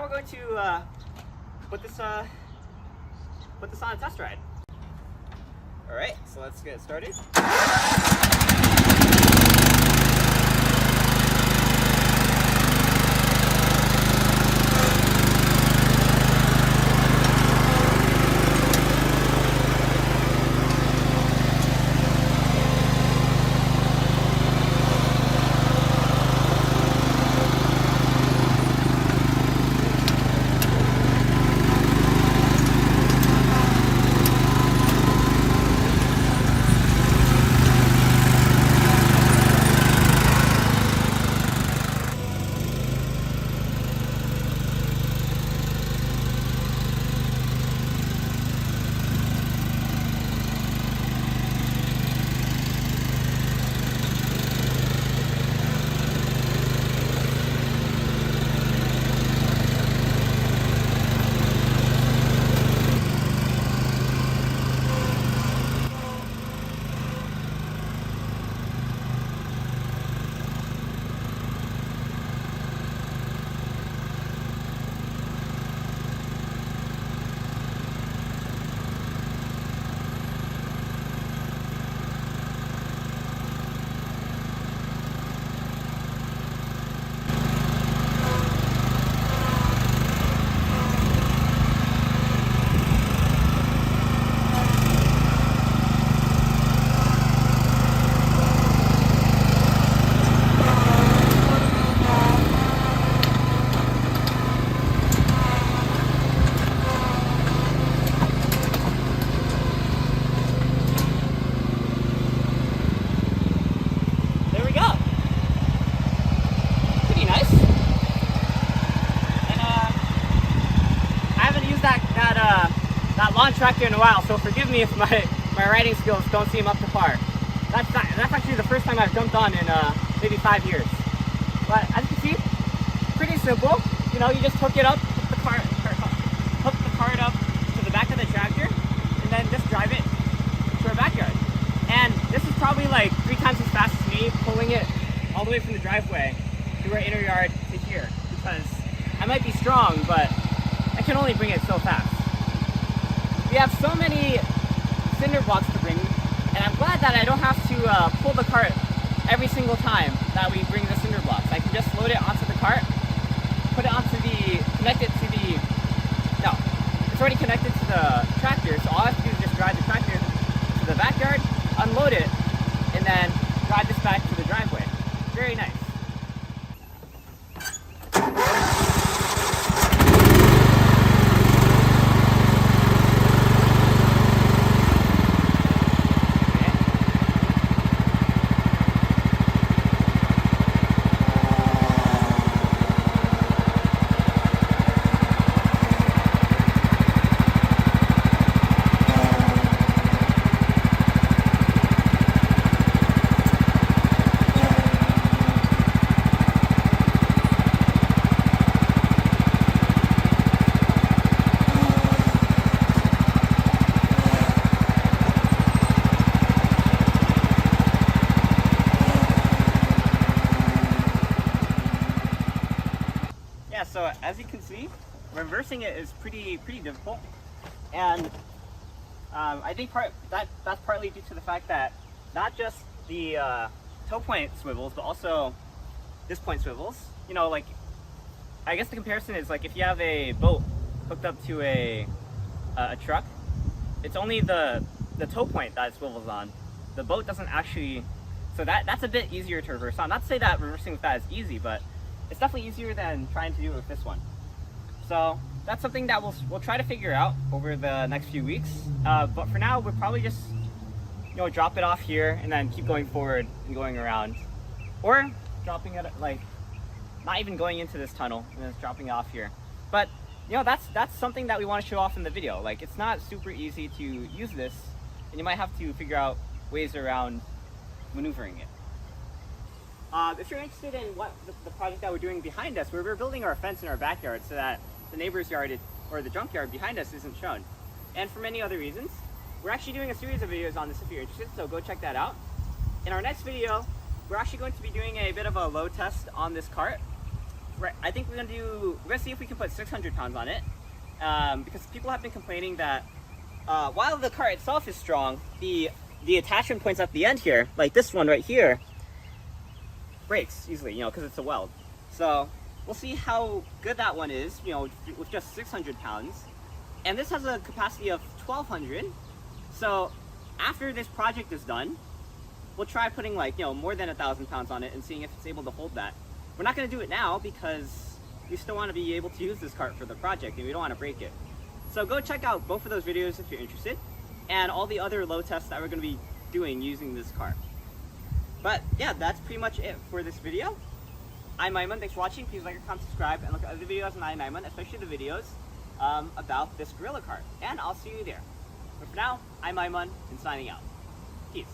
we're going to put this on a test ride. All right, so let's get started. That lawn tractor in a while, so forgive me if my riding skills don't seem up to par. That's actually the first time I've jumped on in maybe 5 years. But as you can see, pretty simple. You know, you just hook it up, hook the cart up to the back of the tractor, and then just drive it to our backyard. And this is probably like 3 times as fast as me pulling it all the way from the driveway to our inner yard to here, because I might be strong, but I can only bring it so fast. We have so many cinder blocks to bring, and I'm glad that I don't have to pull the cart every single time that we bring the cinder blocks. I can just load it onto the cart, put it onto it's already connected to the tractor, so all I have to do is just drive the tractor to the backyard, unload it, and then drive this back to the driveway. Very nice. So as you can see, reversing it is pretty difficult, and I think that's partly due to the fact that not just the toe point swivels, but also this point swivels. You know, like, I guess the comparison is like if you have a boat hooked up to a truck, it's only the toe point that it swivels on. The boat doesn't actually, so that's a bit easier to reverse on. Not to say that reversing with that is easy, but it's definitely easier than trying to do it with this one. So that's something that we'll try to figure out over the next few weeks. But for now, we'll probably just, you know, drop it off here and then keep going forward and going around, or dropping it like not even going into this tunnel and then dropping it off here. But you know, that's something that we want to show off in the video. Like, it's not super easy to use this, and you might have to figure out ways around maneuvering it. If you're interested in what the project that we're doing behind us, we're building our fence in our backyard so that the neighbor's yard or the junkyard behind us isn't shown. And for many other reasons, we're actually doing a series of videos on this if you're interested, so go check that out. In our next video, we're actually going to be doing a bit of a load test on this cart right, I think we're gonna see if we can put 600 pounds on it, because people have been complaining that while the cart itself is strong, the attachment points at the end here, like this one right here, breaks easily, you know, because it's a weld. So we'll see how good that one is, you know, with just 600 pounds. And this has a capacity of 1200. So after this project is done, we'll try putting like, you know, more than 1,000 pounds on it and seeing if it's able to hold that. We're not going to do it now because we still want to be able to use this cart for the project and we don't want to break it. So go check out both of those videos if you're interested, and all the other load tests that we're going to be doing using this cart. But yeah, that's pretty much it for this video. I'm Aiman, thanks for watching. Please like, comment, subscribe, and look at other videos on EyeOnAiman, especially the videos about this gorilla cart. And I'll see you there. But for now, I'm Aiman, and signing out. Peace.